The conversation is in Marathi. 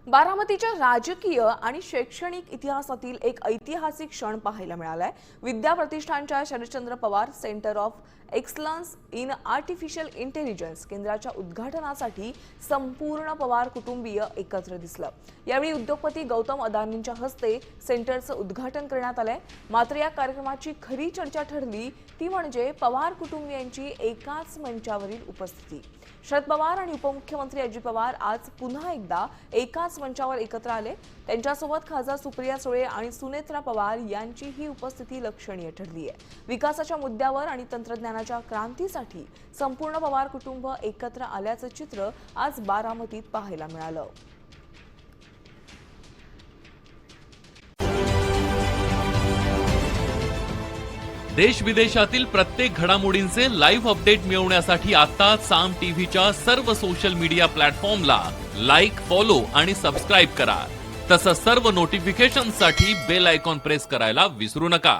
बारामतीच्या राजकीय आणि शैक्षणिक इतिहासातील एक ऐतिहासिक क्षण पाहायला मिळालाय। विद्या प्रतिष्ठानच्या Sharadchandra Pawar centre of excellence in artificial intelligence केंद्राच्या उद्घाटनासाठी संपूर्ण पवार कुटुंबीय एकत्र दिसलं। यावेळी उद्योगपती गौतम अदानींच्या हस्ते सेंटरचं उद्घाटन करण्यात आलंय। मात्र या कार्यक्रमाची खरी चर्चा ठरली ती म्हणजे पवार कुटुंबियांची एकाच मंचावरील उपस्थिती। शरद पवार आणि उपमुख्यमंत्री अजित पवार आज पुन्हा एकदा एकाच मंचावर एकत्र आले। त्यांच्यासोबत खासदार सुप्रिया सुळे आणि सुनेत्रा पवार यांचीही उपस्थिती लक्षणीय ठरली आहे। विकासाच्या मुद्द्यावर आणि तंत्रज्ञानाच्या क्रांतीसाठी संपूर्ण पवार कुटुंब एकत्र आल्याचं चित्र आज बारामतीत पाहायला मिळालं। देश विदेशातील प्रत्येक घडामोडींचे लाईव्ह अपडेट मिळवण्यासाठी आता साम टीव्हीच्या सर्व सोशल मीडिया प्लॅटफॉर्मला लाईक, फॉलो आणि सबस्क्राईब करा। तसंच सर्व नोटिफिकेशनसाठी बेल आयकॉन प्रेस करायला विसरू नका।